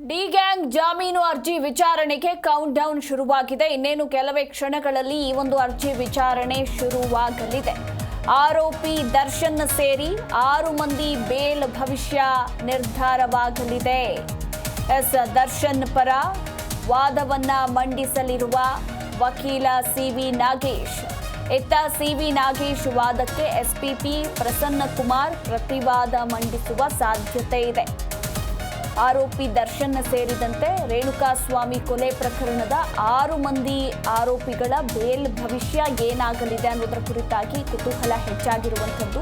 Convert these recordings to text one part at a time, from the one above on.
D gang ಜಾಮೀನು ಅರ್ಜಿ ವಿಚಾರಣೆಗೆ ಕೌಂಟ್ ಡೌನ್ ಶುರುವಾಗಿದೆ. ಇನ್ನೇನು ಕೆಲವೇ ಕ್ಷಣಗಳಲ್ಲಿ ಈ ಒಂದು ಅರ್ಜಿ ವಿಚಾರಣೆ ಶುರುವಾಗಲಿದೆ. ಆರೋಪಿ ದರ್ಶನ್ ಸೇರಿ 6 ಮಂದಿ ಬೇಲ್ ಭವಿಷ್ಯ ನಿರ್ಧಾರವಾಗಲಿದೆ. ದರ್ಶನ್ ಪರ ವಾದವನ್ನ ಮಂಡಿಸಲಿರುವ ವಕೀಲ ಸಿವಿ ನಾಗೇಶ್. ಇತ್ತ ಸಿವಿ ನಾಗೇಶ್ ವಾದಕ್ಕೆ ಎಸ್ಪಿಪಿ ಪ್ರಸನ್ನ ಕುಮಾರ್ ಪ್ರತಿವಾದ ಮಂಡಿಸುವ ಸಾಧ್ಯತೆ ಇದೆ. ಆರೋಪಿ ದರ್ಶನ್ ಸೇರಿದಂತೆ ರೇಣುಕಾಸ್ವಾಮಿ ಕೊಲೆ ಪ್ರಕರಣದ 6 ಮಂದಿ ಆರೋಪಿಗಳ ಬೇಲ್ ಭವಿಷ್ಯ ಏನಾಗಲಿದೆ ಅನ್ನೋದರ ಕುರಿತಾಗಿ ಕುತೂಹಲ ಹೆಚ್ಚಾಗಿರುವಂಥದ್ದು.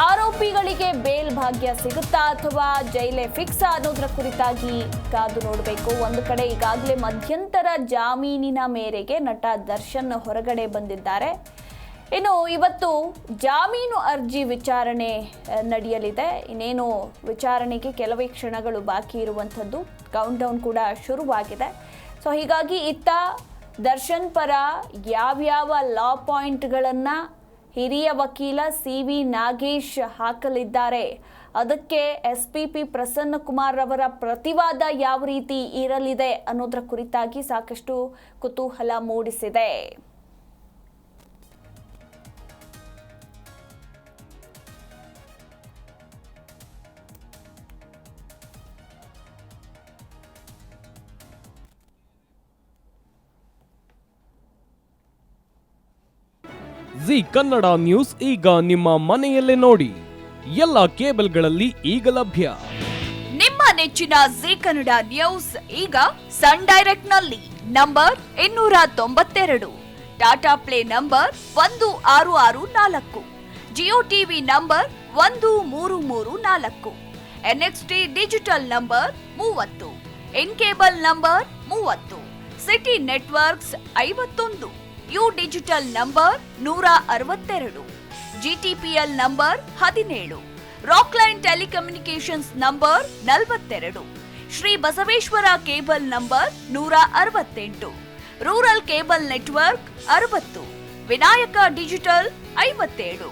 ಆರೋಪಿಗಳಿಗೆ ಬೇಲ್ ಭಾಗ್ಯ ಸಿಗುತ್ತಾ ಅಥವಾ ಜೈಲೇ ಫಿಕ್ಸ್ ಅನ್ನೋದರ ಕುರಿತಾಗಿ ಕಾದು ನೋಡಬೇಕು. ಒಂದು ಕಡೆ ಈಗಾಗಲೇ ಮಧ್ಯಂತರ ಜಾಮೀನಿನ ಮೇರೆಗೆ ನಟ ದರ್ಶನ್ ಹೊರಗಡೆ ಬಂದಿದ್ದಾರೆ. ಇನ್ನು ಇವತ್ತು ಜಾಮೀನು ಅರ್ಜಿ ವಿಚಾರಣೆ ನಡೆಯಲಿದೆ. ಇನ್ನೇನು ವಿಚಾರಣೆಗೆ ಕೆಲವೇ ಕ್ಷಣಗಳು ಬಾಕಿ ಇರುವಂಥದ್ದು. ಕೌಂಟ್ ಡೌನ್ ಕೂಡ ಶುರುವಾಗಿದೆ. ಸೊ ಹೀಗಾಗಿ ಇತ್ತ ದರ್ಶನ್ ಪರ ಯಾವ್ಯಾವ ಲಾ ಪಾಯಿಂಟ್ಗಳನ್ನು ಹಿರಿಯ ವಕೀಲ ಸಿವಿ ನಾಗೇಶ್ ಹಾಕಲಿದ್ದಾರೆ, ಅದಕ್ಕೆ ಎಸ್ಪಿಪಿ ಪ್ರಸನ್ನ ಕುಮಾರ್ ಅವರ ಪ್ರತಿವಾದ ಯಾವ ರೀತಿ ಇರಲಿದೆ ಅನ್ನೋದರ ಕುರಿತಾಗಿ ಸಾಕಷ್ಟು ಕುತೂಹಲ ಮೂಡಿಸಿದೆ. ಜಿ ಕನ್ನಡ ನ್ಯೂಸ್ ಈಗ ನಿಮ್ಮ ಮನೆಯಲ್ಲೇ ನೋಡಿ. ಎಲ್ಲ ಕೇಬಲ್ಗಳಲ್ಲಿ ಈಗ ಲಭ್ಯ. ನಿಮ್ಮ ನೆಚ್ಚಿನ ಜಿ ಕನ್ನಡ ನ್ಯೂಸ್ ಈಗ ಸನ್ ಡೈರೆಕ್ಟ್ ನಲ್ಲಿ number 292, Tata play number 1664, Jio TV number 1334, NXT digital number 30, in cable number 30, city networks 51, U digital number 162, GTPL number 17, Rockline telecommunications number 42, Shri Basaveshwara cable number 168, rural cable network 60, Vinayaka digital 57,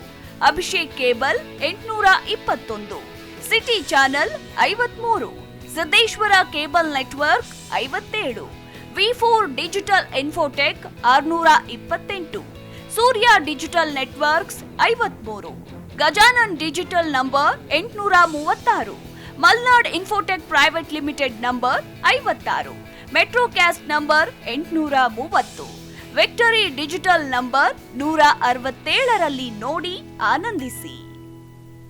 Abhishek cable 821, city channel 53, Siddeshwara cable network 57, V4 digital Infotech 628, Surya digital networks 53, Gajanan digital number 836, Malnad infotech private limited number 56, metro cast number 830, victory digital number 167ರಲ್ಲಿ ನೋಡಿ ಆನಂದಿಸಿ.